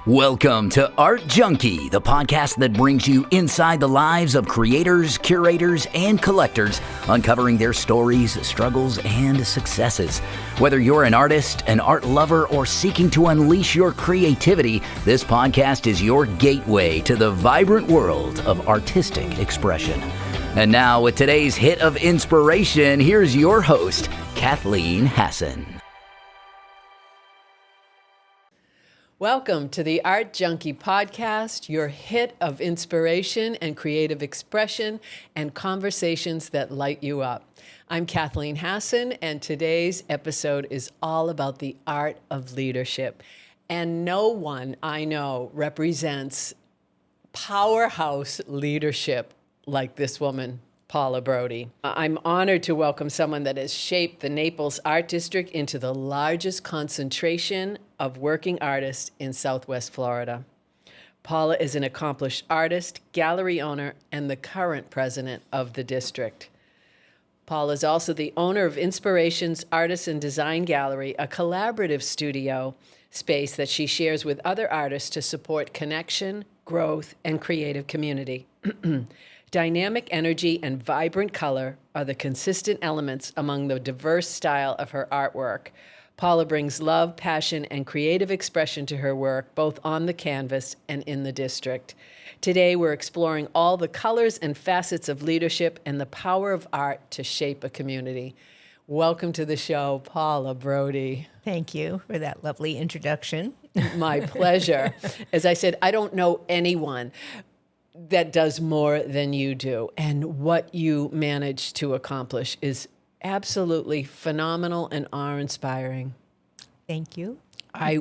Welcome to Art Junkie, the podcast that brings you inside the lives of creators, curators, and collectors, uncovering their stories, struggles, and successes. Whether you're an artist, an art lover, or seeking to unleash your creativity, this podcast is your gateway to the vibrant world of artistic expression. And now, with today's hit of inspiration, here's your host, Kathleen Hassan. Welcome to the Art Junkie podcast, your hit of inspiration and creative expression and conversations that light you up. I'm Kathleen Hassan, and today's episode is all about the art of leadership. And no one I know represents powerhouse leadership like this woman, Paula Brody. I'm honored to welcome someone that has shaped the Naples Art District into the largest concentration of working artists in Southwest Florida. Paula is an accomplished artist, gallery owner, and the current president of the district. Paula is also the owner of Inspirations Artists and Design Gallery, a collaborative studio space that she shares with other artists to support connection, growth, and creative community. Dynamic energy and vibrant color are the consistent elements among the diverse style of her artwork. Paula brings love, passion, and creative expression to her work, both on the canvas and in the district. Today, we're exploring all the colors and facets of leadership and the power of art to shape a community. Welcome to the show, Paula Brody. Thank you for that lovely introduction. My pleasure. As I said, I don't know anyone that does more than you do, and what you manage to accomplish is absolutely phenomenal and awe-inspiring. Thank you.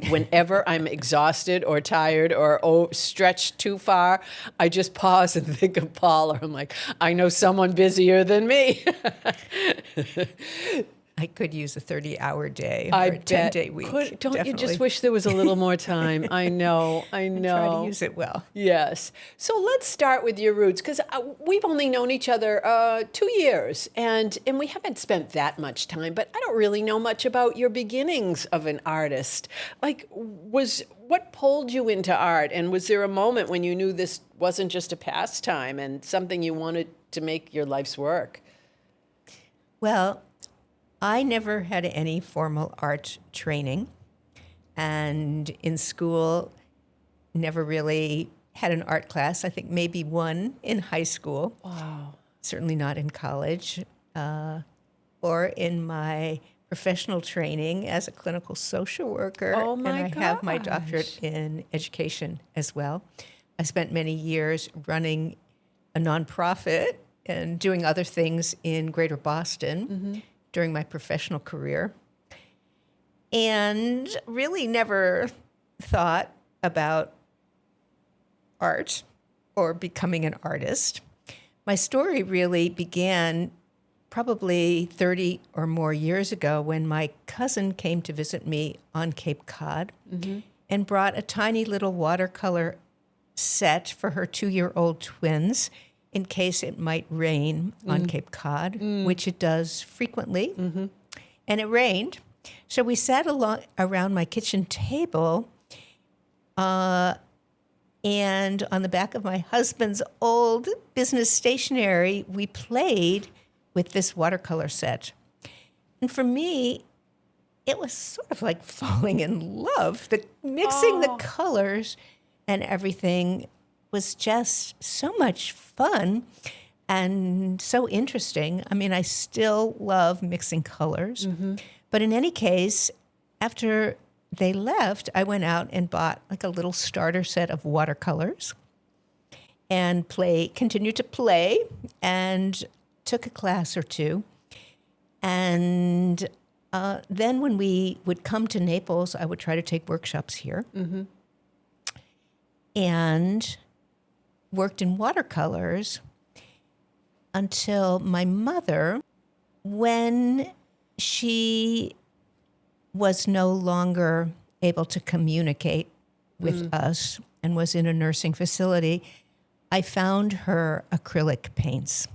Whenever I'm exhausted or tired or stretched too far, I just pause and think of Paula. I'm like, I know someone busier than me. I could use a 30-hour day I or a 10-day week. Don't definitely. you just wish there was a little more time? I know. I try to use it well. Yes. So let's start with your roots, because we've only known each other 2 years, and we haven't spent that much time, but I don't really know much about your beginnings of an artist. Like, what pulled you into art, and was there a moment when you knew this wasn't just a pastime and something you wanted to make your life's work? Well, I never had any formal art training, and in school, never really had an art class. I think maybe one in high school. Wow. Certainly not in college, or in my professional training as a clinical social worker. Oh my and I have my gosh. doctorate in education as well. I spent many years running a nonprofit and doing other things in Greater Boston during my professional career, and really never thought about art or becoming an artist. My story really began probably 30 or more years ago when my cousin came to visit me on Cape Cod and brought a tiny little watercolor set for her 2-year-old twins in case it might rain on Cape Cod, which it does frequently. And it rained. So we sat around my kitchen table, and on the back of my husband's old business stationery, we played with this watercolor set. And for me, it was sort of like falling in love. Mixing the colors and everything was just so much fun and so interesting. I mean, I still love mixing colors. But in any case, after they left, I went out and bought like a little starter set of watercolors and continued to play, and took a class or two. And then when we would come to Naples, I would try to take workshops here. And worked in watercolors until my mother, when she was no longer able to communicate with us and was in a nursing facility, I found her acrylic paints.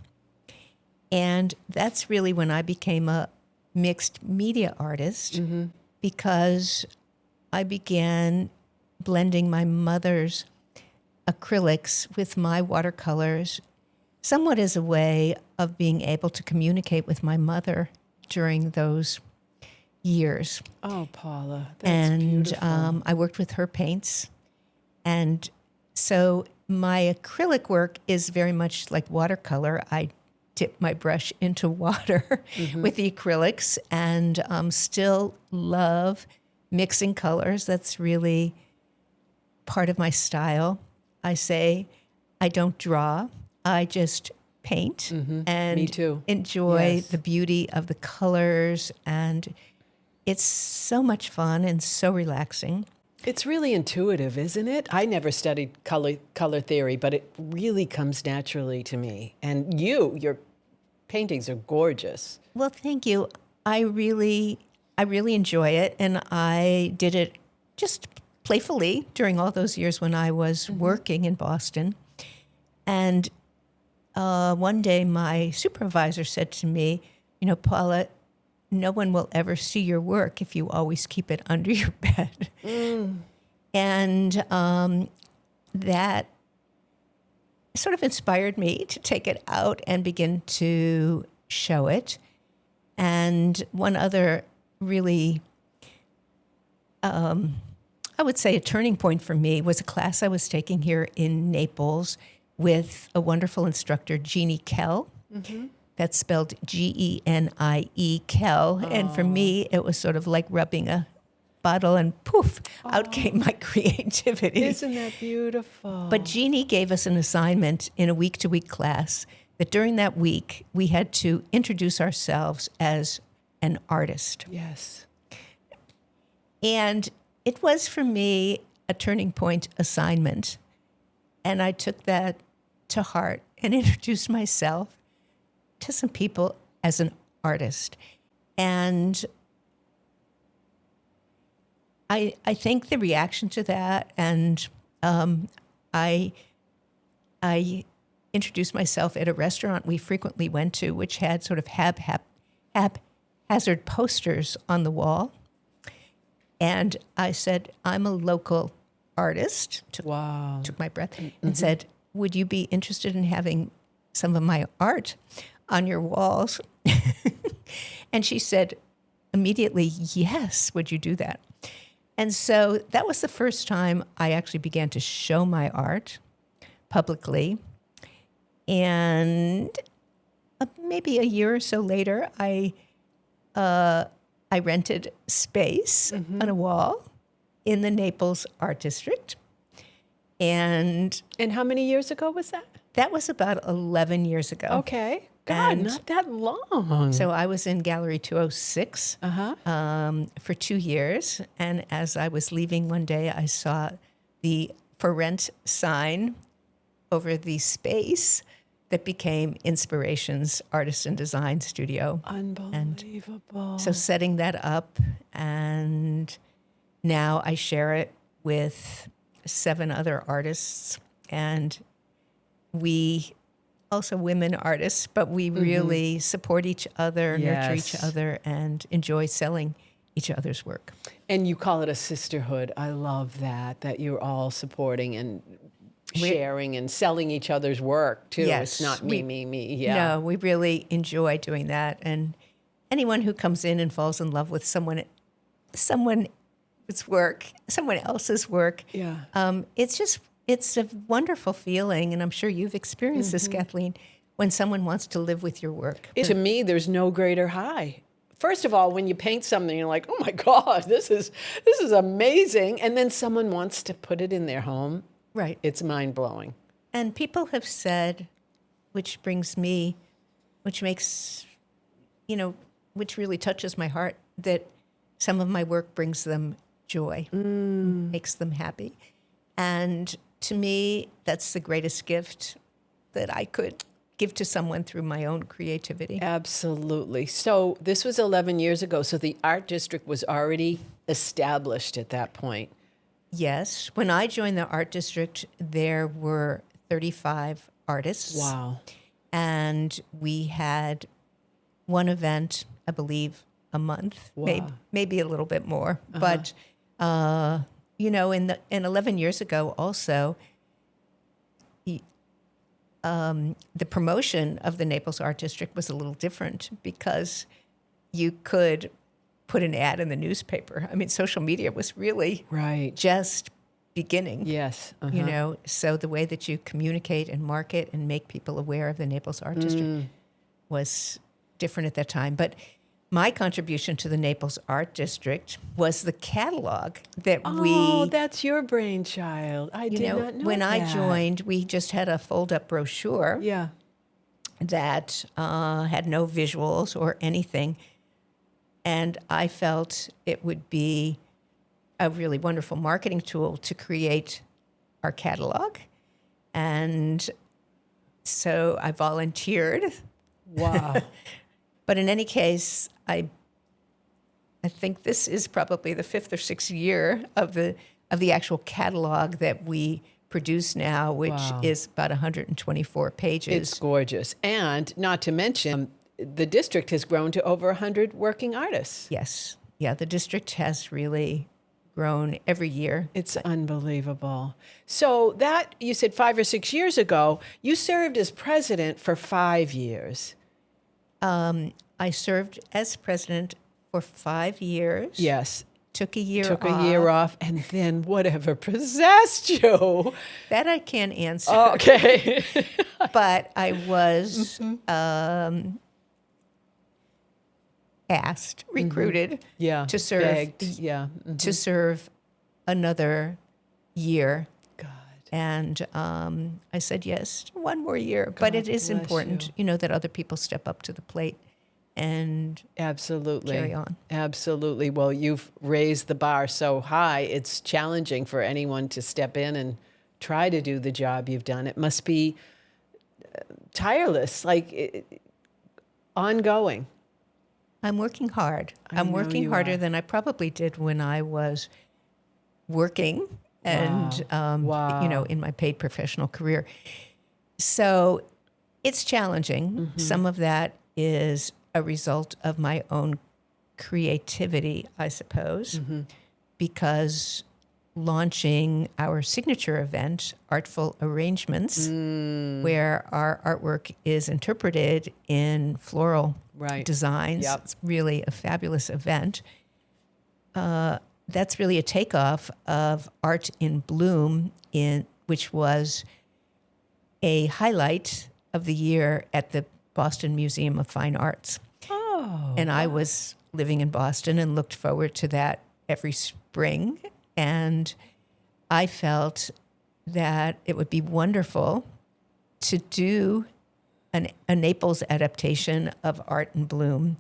And that's really when I became a mixed media artist, because I began blending my mother's acrylics with my watercolors, somewhat as a way of being able to communicate with my mother during those years. Oh, Paula, that's beautiful. I worked with her paints. And so my acrylic work is very much like watercolor. I dip my brush into water with the acrylics and still love mixing colors. That's really part of my style. I say I don't draw. I just paint and Me too. enjoy Yes. the beauty of the colors. And it's so much fun and so relaxing. It's really intuitive, isn't it? I never studied color theory, but it really comes naturally to me. And your paintings are gorgeous. Well, thank you. I really enjoy it, and I did it just playfully during all those years when I was working in Boston. And one day, my supervisor said to me, Paula, no one will ever see your work if you always keep it under your bed. And that sort of inspired me to take it out and begin to show it. And one other really, I would say a turning point for me was a class I was taking here in Naples with a wonderful instructor, Jeannie Kell. That's spelled Genie, Kell. Oh. And for me, it was sort of like rubbing a bottle and poof, out came my creativity. Isn't that beautiful? But Jeannie gave us an assignment in a week-to-week class that during that week, we had to introduce ourselves as an artist. Yes. And it was, for me, a turning point assignment. And I took that to heart and introduced myself to some people as an artist. And I think the reaction to that, and I introduced myself at a restaurant we frequently went to, which had sort of haphazard posters on the wall. And I said, I'm a local artist. Took my breath and said, would you be interested in having some of my art on your walls? And she said immediately, yes, would you do that? And so that was the first time I actually began to show my art publicly. And maybe a year or so later, I rented space on a wall in the Naples Art District. And how many years ago was that? That was about 11 years ago. Okay. God, not that long. So I was in Gallery 206 for 2 years. And as I was leaving one day, I saw the for rent sign over the space that became Inspirations Artist and Design Studio. Unbelievable. And so setting that up, and now I share it with 7 other artists, and we also women artists, but we really support each other, nurture each other, and enjoy selling each other's work. And you call it a sisterhood. I love that you're all supporting and sharing and selling each other's work too. Yes, it's not me. Yeah. No, we really enjoy doing that. And anyone who comes in and falls in love with someone else's work, it's a wonderful feeling. And I'm sure you've experienced this, Kathleen, when someone wants to live with your work. To me, there's no greater high. First of all, when you paint something, you're like, oh my God, this is amazing. And then someone wants to put it in their home. Right. It's mind-blowing. And people have said, which really touches my heart, that some of my work brings them joy, makes them happy. And to me, that's the greatest gift that I could give to someone through my own creativity. Absolutely. So this was 11 years ago. So the Art District was already established at that point. Yes. When I joined the Art District, there were 35 artists. Wow. And we had one event, I believe, a month, maybe a little bit more. But in 11 years ago also, the promotion of the Naples Art District was a little different because you could put an ad in the newspaper. I mean, social media was really Right. just beginning. Yes. So the way that you communicate and market and make people aware of the Naples Art District was different at that time. But my contribution to the Naples Art District was the catalog that Oh, that's your brainchild. I did not know when that. I joined, we just had a fold-up brochure Yeah. that had no visuals or anything. And I felt it would be a really wonderful marketing tool to create our catalog. And so I volunteered. Wow. But in any case, I think this is probably the 5th or 6th year of the actual catalog that we produce now, which Wow. is about 124 pages. It's gorgeous. And not to mention, the district has grown to over 100 working artists. Yes. Yeah, the district has really grown every year. It's unbelievable. So that, you said 5 or 6 years ago, you served as president for 5 years. I served as president for 5 years. Yes. Took a year Took off. a year off, and then whatever possessed you. That I can't answer. Okay. But I was recruited Yeah. to serve begged. Yeah. to serve another year. God. And I said yes, one more year. But it is bless important, that other people step up to the plate and Absolutely. carry on. Absolutely. Well, you've raised the bar so high, it's challenging for anyone to step in and try to do the job you've done. It must be tireless, ongoing. I'm working hard. I I'm know working you harder are. than I probably did when I was working and, Wow. in my paid professional career. So it's challenging. Mm-hmm. Some of that is a result of my own creativity, I suppose, Mm-hmm. because launching our signature event, Artful Arrangements, where our artwork is interpreted in floral Right. designs. Yep. It's really a fabulous event. That's really a takeoff of Art in Bloom, which was a highlight of the year at the Boston Museum of Fine Arts. Oh. And I was living in Boston and looked forward to that every spring. And I felt that it would be wonderful to do a Naples adaptation of Art in Bloom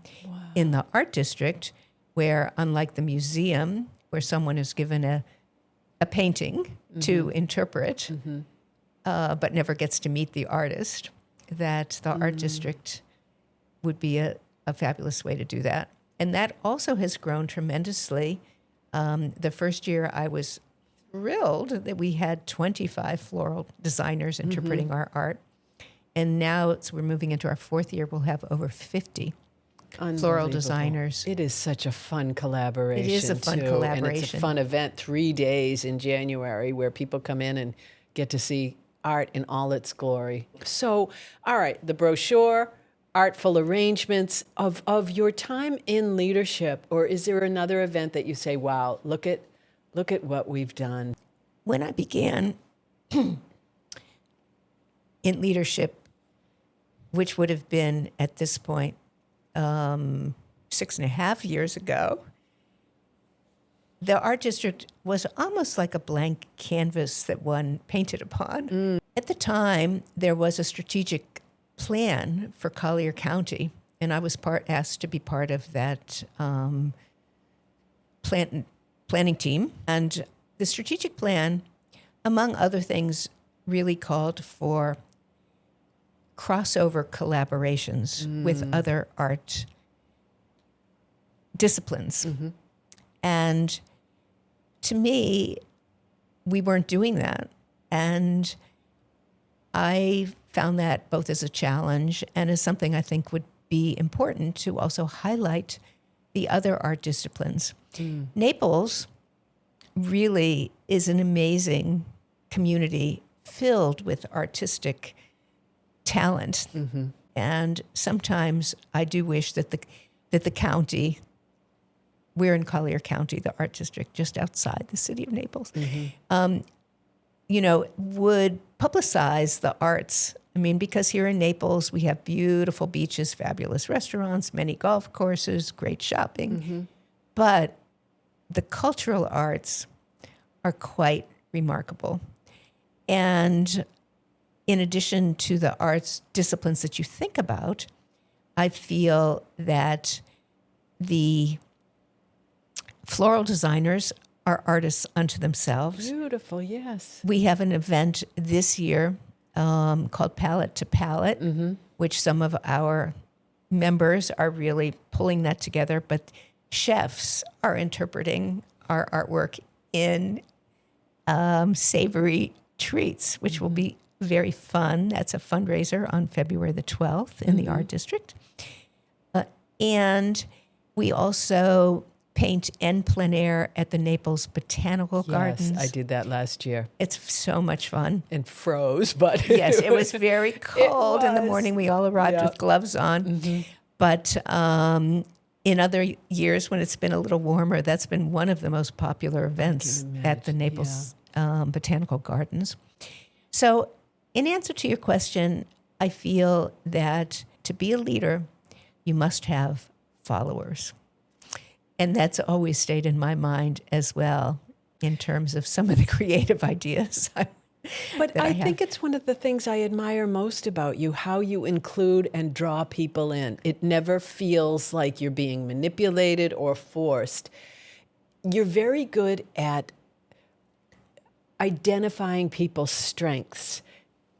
in the Art District, where, unlike the museum, where someone is given a painting to interpret, but never gets to meet the artist, that the Art District would be a fabulous way to do that. And that also has grown tremendously. The first year I was thrilled that we had 25 floral designers interpreting our art. And now we're moving into our 4th year, we'll have over 50 floral Unbelievable. designers. It is such a fun collaboration. It is a fun too. And it's a collaboration. fun event, 3 days in January, where people come in and get to see art in all its glory. So, all right, the brochure, Artful Arrangements of your time in leadership, or is there another event that you say, wow, look at what we've done? When I began in leadership, which would have been at this point 6.5 years ago, the Art District was almost like a blank canvas that one painted upon. At the time, there was a strategic plan for Collier County, and I was asked to be part of that planning team. And the strategic plan, among other things, really called for crossover collaborations with other art disciplines. And to me, we weren't doing that. And I found that both as a challenge and as something I think would be important to also highlight the other art disciplines. Naples really is an amazing community filled with artistic talent. Mm-hmm. And sometimes I do wish that the county, we're in Collier County, the art district just outside the city of Naples, would publicize the arts. I mean, because here in Naples, we have beautiful beaches, fabulous restaurants, many golf courses, great shopping. But the cultural arts are quite remarkable. And in addition to the arts disciplines that you think about, I feel that the floral designers are artists unto themselves. Beautiful, yes. We have an event this year called Palette to Palette, which some of our members are really pulling that together. But chefs are interpreting our artwork in savory treats, which will be very fun. That's a fundraiser on February the 12th in the Art District. And we also paint en plein air at the Naples Botanical Gardens. Yes, I did that last year. It's so much fun. And froze, but... Yes, it was very cold in the morning. We all arrived with gloves on. But in other years when it's been a little warmer, that's been one of the most popular events at the Naples Botanical Gardens. So in answer to your question, I feel that to be a leader, you must have followers. And that's always stayed in my mind as well in terms of some of the creative ideas. But I think it's one of the things I admire most about you, how you include and draw people in. It never feels like you're being manipulated or forced. You're very good at identifying people's strengths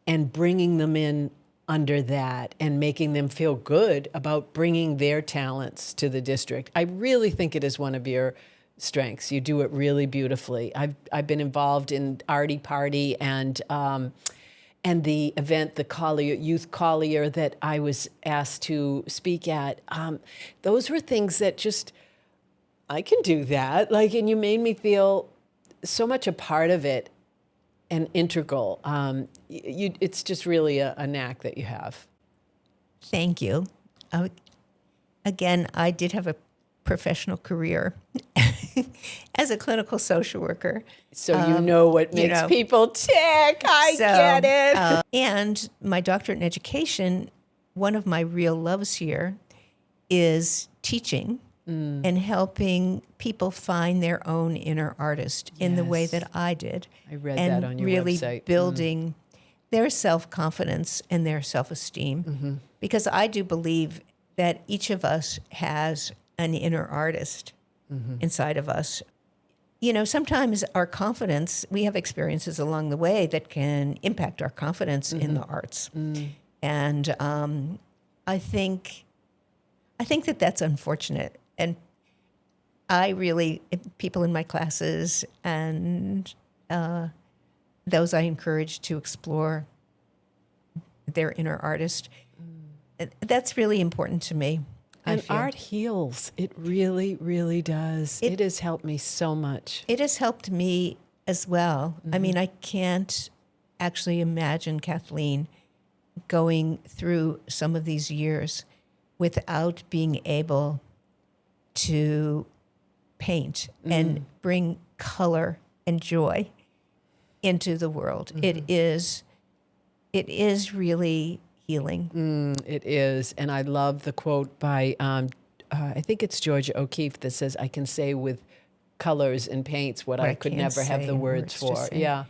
and bringing them in under that and making them feel good about bringing their talents to the district. I really think it is one of your strengths. You do it really beautifully. I've been involved in Artie Party and the event, the Collier Youth Collier that I was asked to speak at. Those were things that just, I can do that. And you made me feel so much a part of it and integral. It's just really a knack that you have. Thank you. Again, I did have a professional career as a clinical social worker. So you know what makes people tick. I get it. And my doctorate in education, one of my real loves here is teaching and helping people find their own inner artist in the way that I did. I read that on your website. And really building their self-confidence and their self-esteem. Because I do believe that each of us has an inner artist inside of us. Sometimes our confidence, we have experiences along the way that can impact our confidence in the arts. And I think that that's unfortunate. And I really, people in my classes and those I encourage to explore their inner artist, that's really important to me. And art heals. It really, really does. It has helped me so much. It has helped me as well. I mean, I can't actually imagine Kathleen going through some of these years without being able to paint and bring color and joy into the world. It is really healing. It is. And I love the quote by, I think it's Georgia O'Keeffe that says, I can say with colors and paints what I could never have the words for. Yeah.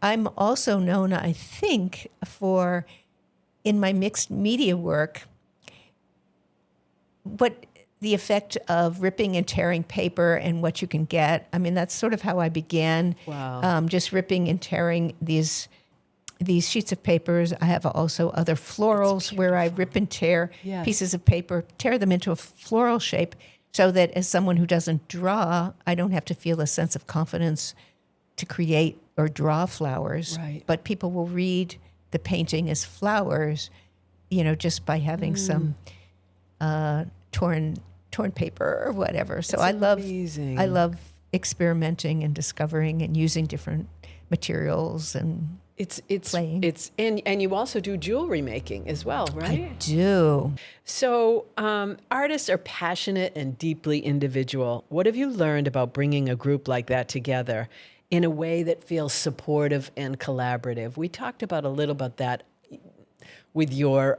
I'm also known, I think, for, in my mixed media work, what the effect of ripping and tearing paper and what you can get. I mean, that's sort of how I began. Wow. Just ripping and tearing these sheets of papers. I have also other florals where I rip and tear pieces of paper, tear them into a floral shape so that as someone who doesn't draw, I don't have to feel a sense of confidence to create or draw flowers. Right. But people will read the painting as flowers, just by having some torn paper or whatever. So I love experimenting and discovering and using different materials and It's playing. and you also do jewelry making as well, right? I do. So artists are passionate and deeply individual. What have you learned about bringing a group like that together in a way that feels supportive and collaborative? We talked about a little about that with your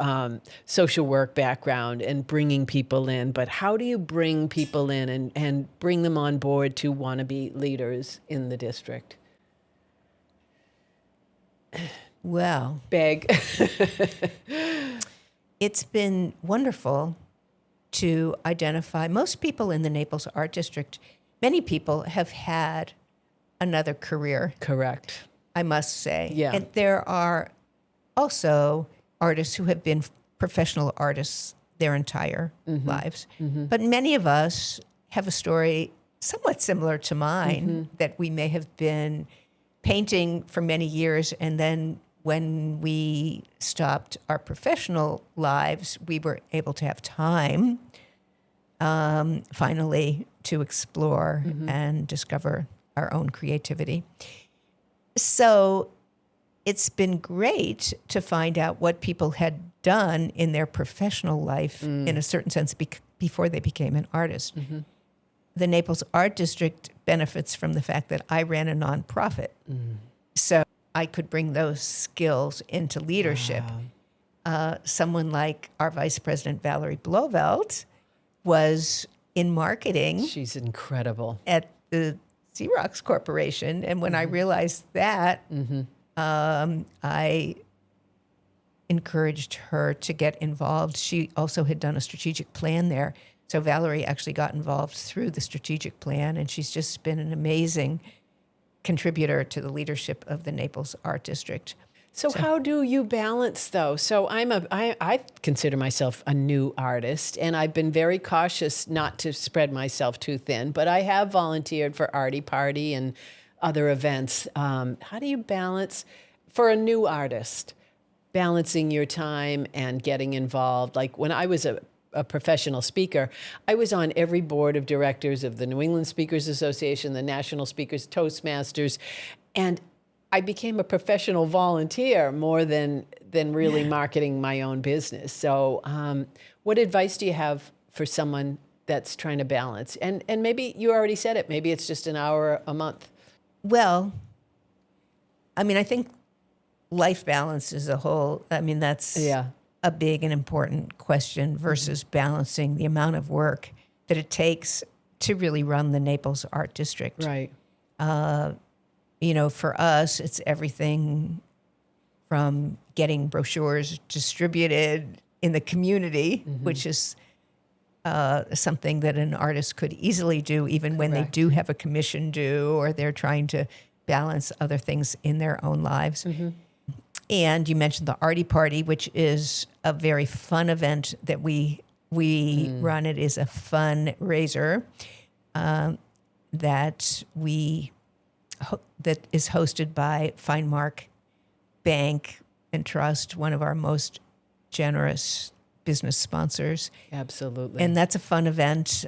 social work background and bringing people in, but how do you bring people in and bring them on board to want to be leaders in the district? Well, Beg. it's been wonderful to identify most people in the Naples Art District. Many people have had another career, Correct. I must say. Yeah. And there are also artists who have been professional artists their entire lives. But many of us have a story somewhat similar to mine, that we may have been painting for many years, and then when we stopped our professional lives, we were able to have time finally to explore and discover our own creativity. So it's been great to find out what people had done in their professional life, in a certain sense, before they became an artist. The Naples Art District benefits from the fact that I ran a nonprofit. So I could bring those skills into leadership. Someone like our Vice President, Valerie Bloveld, was in marketing She's incredible. at the Xerox Corporation. And when I realized that, I encouraged her to get involved. She also had done a strategic plan there. So Valerie actually got involved through the strategic plan, and she's just been an amazing contributor to the leadership of the Naples Art District. So how do you balance though? So I consider myself a new artist, and I've been very cautious not to spread myself too thin, but I have volunteered for Artie Party and other events. How do you balance, for a new artist, balancing your time and getting involved? Like when I was a professional speaker, I was on every board of directors of the New England Speakers Association, the National Speakers Toastmasters, and I became a professional volunteer more than really marketing my own business. So what advice do you have for someone that's trying to balance? And maybe you already said it, maybe it's just an hour a month. Well, I mean, I think life balance is a whole, that's a big and important question versus balancing the amount of work that it takes to really run the Naples Art District. Right. For us, it's everything from getting brochures distributed in the community, which is something that an artist could easily do even when they do have a commission due or they're trying to balance other things in their own lives. And you mentioned the Artie Party, which is a very fun event that we run. It is a fundraiser that is hosted by Finemark Bank and Trust, one of our most generous business sponsors. Absolutely. And that's a fun event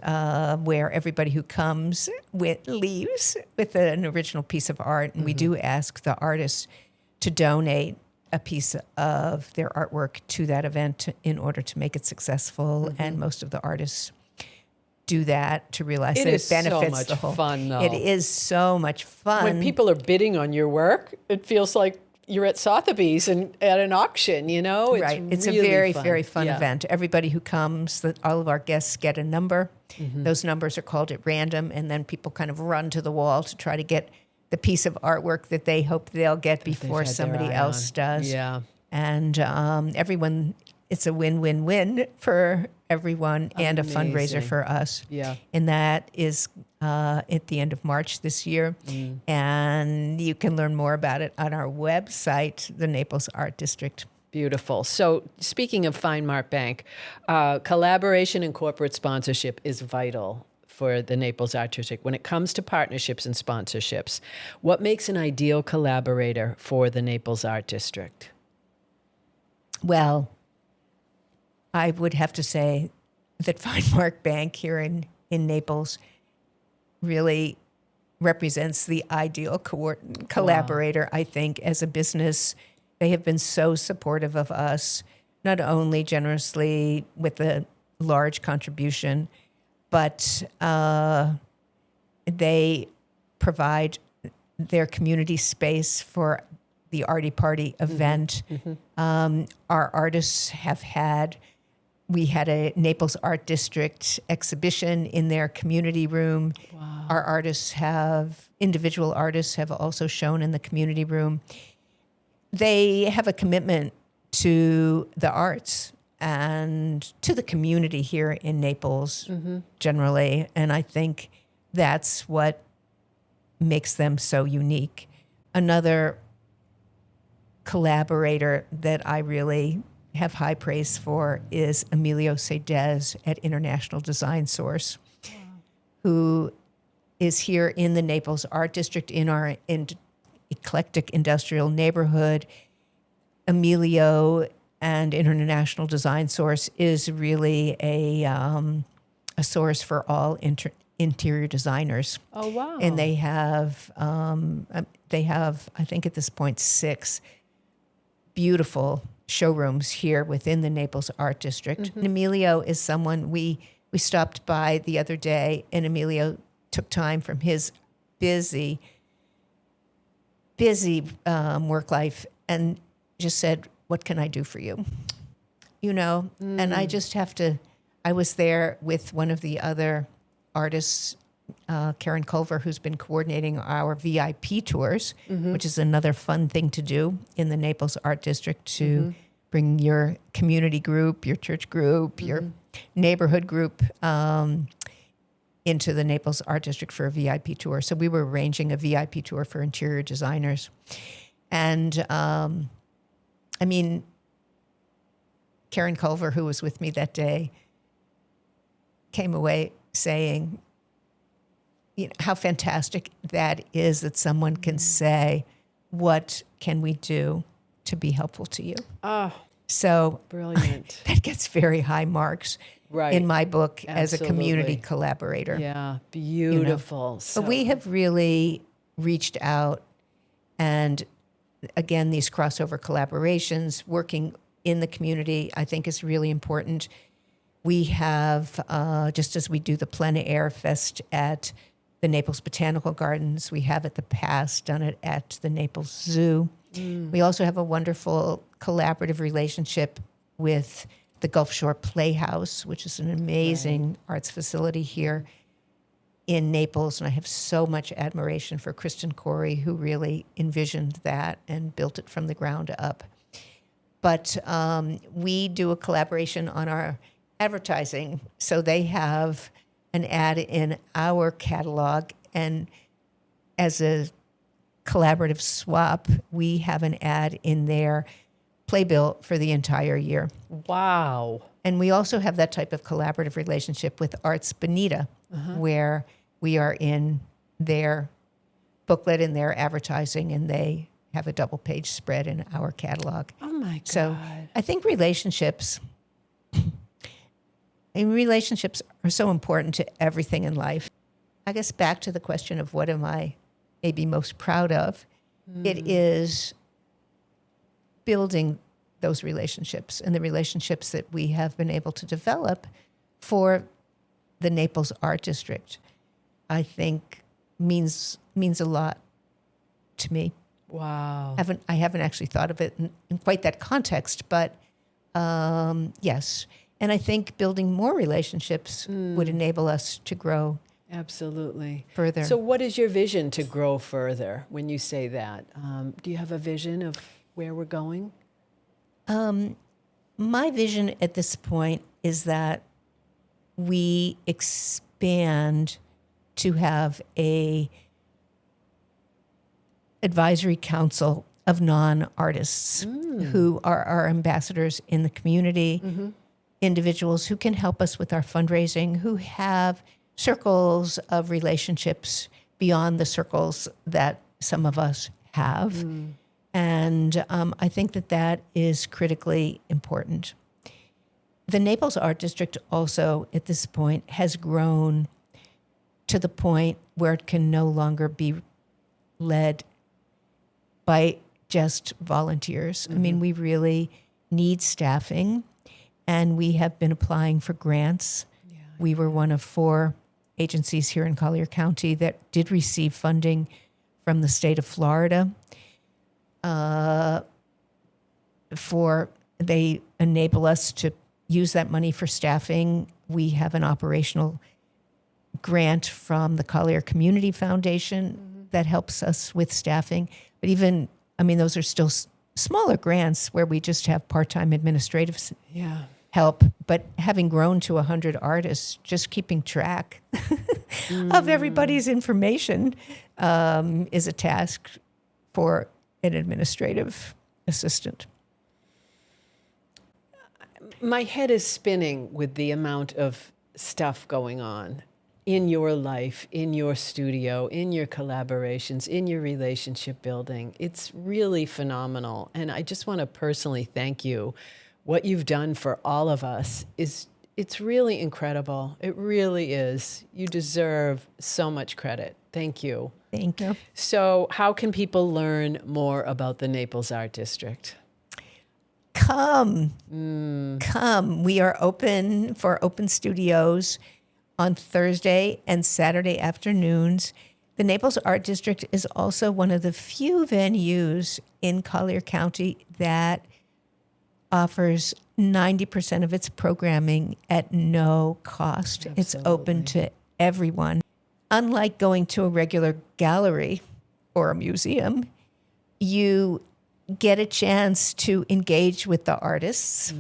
where everybody who comes leaves with an original piece of art. And we do ask the artists to donate a piece of their artwork to that event in order to make it successful. And most of the artists do that to realize that it benefits the whole. It is so much fun, though. It is so much fun. When people are bidding on your work, it feels like you're at Sotheby's and at an auction, It's right. It's really a very, fun. very fun event. Everybody who comes, all of our guests get a number. Those numbers are called at random, and then people kind of run to the wall to try to get the piece of artwork that they hope they'll get before somebody else does. Yeah. And everyone, it's a win-win-win for everyone and a fundraiser for us. Yeah. And that is at the end of March this year. And you can learn more about it on our website, the Naples Art District. Beautiful. So speaking of Finemark Bank, collaboration and corporate sponsorship is vital for the Naples Art District. When it comes to partnerships and sponsorships, what makes an ideal collaborator for the Naples Art District? Well, I would have to say that Finemark Bank here in Naples really represents the ideal collaborator, I think, as a business. They have been so supportive of us, not only generously with a large contribution, but they provide their community space for the Arty Party event. Our artists we had a Naples Art District exhibition in their community room. Wow. Our individual artists have also shown in the community room. They have a commitment to the arts and to the community here in Naples generally. And I think that's what makes them so unique. Another collaborator that I really have high praise for is Emilio Cedez at International Design Source, who is here in the Naples Art District in our eclectic industrial neighborhood. Emilio and International Design Source is really a source for all interior designers. Oh, wow. And they have, I think at this point, 6 beautiful showrooms here within the Naples Art District. And Emilio is someone we stopped by the other day, and Emilio took time from his busy work life and just said, "What can I do for you?" And I just I was there with one of the other artists, Karen Culver, who's been coordinating our VIP tours, which is another fun thing to do in the Naples Art District, to bring your community group, your church group, your neighborhood group into the Naples Art District for a VIP tour. So we were arranging a VIP tour for interior designers. And Karen Culver, who was with me that day, came away saying, how fantastic that is that someone can say, "What can we do to be helpful to you?" Oh, so brilliant. That gets very high marks in my book as a community collaborator. Yeah, beautiful. But we have really reached out, and again, these crossover collaborations, working in the community, I think is really important. We have, just as we do the Plein Air Fest at the Naples Botanical Gardens, we have at the past done it at the Naples Zoo. We also have a wonderful collaborative relationship with the Gulf Shore Playhouse, which is an amazing arts facility here in Naples. And I have so much admiration for Kristen Corey, who really envisioned that and built it from the ground up. But we do a collaboration on our advertising. So they have an ad in our catalog, and as a collaborative swap, we have an ad in their playbill for the entire year. Wow. And we also have that type of collaborative relationship with Arts Bonita, where we are in their booklet and their advertising, and they have a double-page spread in our catalog. Oh, my God. So I think relationships are so important to everything in life. I guess back to the question of what am I maybe most proud of, it is building those relationships and the relationships that we have been able to develop for the Naples Art District, I think means a lot to me. Wow. I haven't actually thought of it in quite that context, but yes. And I think building more relationships would enable us to grow. Absolutely. Further. So what is your vision to grow further when you say that? Do you have a vision of where we're going? My vision at this point is that we expand to have a advisory council of non-artists who are our ambassadors in the community, individuals who can help us with our fundraising, who have circles of relationships beyond the circles that some of us have. And I think that is critically important. The Naples Art District also, at this point, has grown to the point where it can no longer be led by just volunteers. I mean, we really need staffing, and we have been applying for grants. Yeah. We were one of 4 agencies here in Collier County that did receive funding from the state of Florida. They enable us to use that money for staffing. We have an operational grant from the Collier Community Foundation that helps us with staffing. But even, I mean, those are still smaller grants where we just have part-time administrative help. But having grown to 100 artists, just keeping track of everybody's information is a task for an administrative assistant. My head is spinning with the amount of stuff going on in your life, in your studio, in your collaborations, in your relationship building. It's really phenomenal. And I just want to personally thank you. What you've done for all of us it's really incredible. It really is. You deserve so much credit. Thank you. Thank you. So how can people learn more about the Naples Art District? Come. We are open for open studios on Thursday and Saturday afternoons. The Naples Art District is also one of the few venues in Collier County that offers 90% of its programming at no cost. Absolutely. It's open to everyone. Unlike going to a regular gallery or a museum, you get a chance to engage with the artists,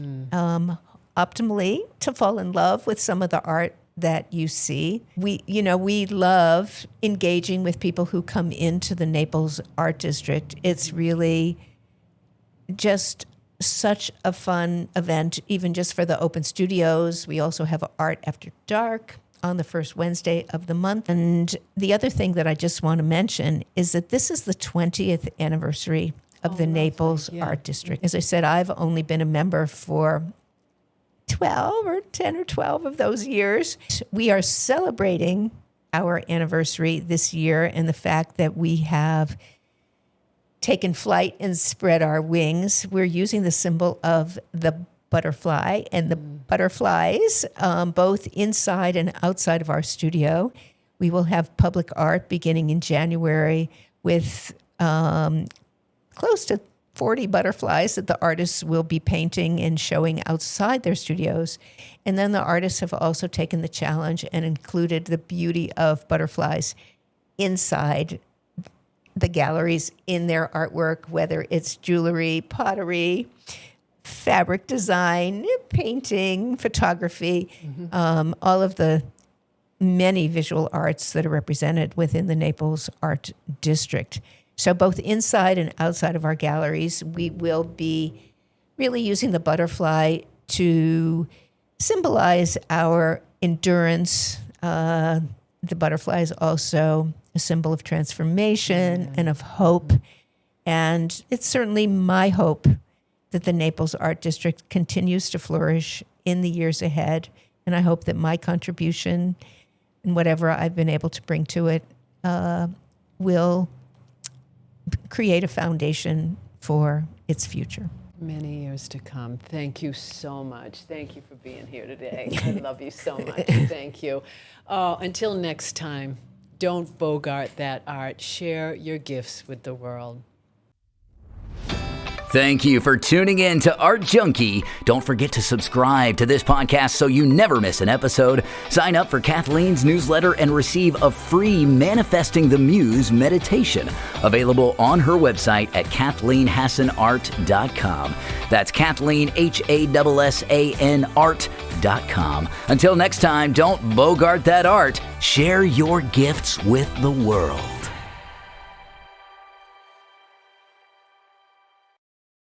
optimally to fall in love with some of the art that you see. We love engaging with people who come into the Naples Art District. It's really just such a fun event, even just for the open studios. We also have Art After Dark on the first Wednesday of the month. And the other thing that I just want to mention is that this is the 20th anniversary of the Naples Art District. As I said, I've only been a member for 10 or 12 of those years. We are celebrating our anniversary this year, and the fact that we have taken flight and spread our wings. We're using the symbol of the butterfly and the butterflies, both inside and outside of our studio. We will have public art beginning in January with close to 40 butterflies that the artists will be painting and showing outside their studios. And then the artists have also taken the challenge and included the beauty of butterflies inside the galleries in their artwork, whether it's jewelry, pottery, fabric design, painting, photography, all of the many visual arts that are represented within the Naples Art District. So both inside and outside of our galleries, we will be really using the butterfly to symbolize our endurance. The butterfly is also a symbol of transformation and of hope. And it's certainly my hope that the Naples Art District continues to flourish in the years ahead. And I hope that my contribution and whatever I've been able to bring to it will create a foundation for its future. Many years to come. Thank you so much. Thank you for being here today. I love you so much. Thank you. Until next time, don't bogart that art. Share your gifts with the world. Thank you for tuning in to Art Junkie. Don't forget to subscribe to this podcast so you never miss an episode. Sign up for Kathleen's newsletter and receive a free Manifesting the Muse meditation available on her website at KathleenHassanArt.com. That's Kathleen, HASSAN art.com. Until next time, don't bogart that art. Share your gifts with the world.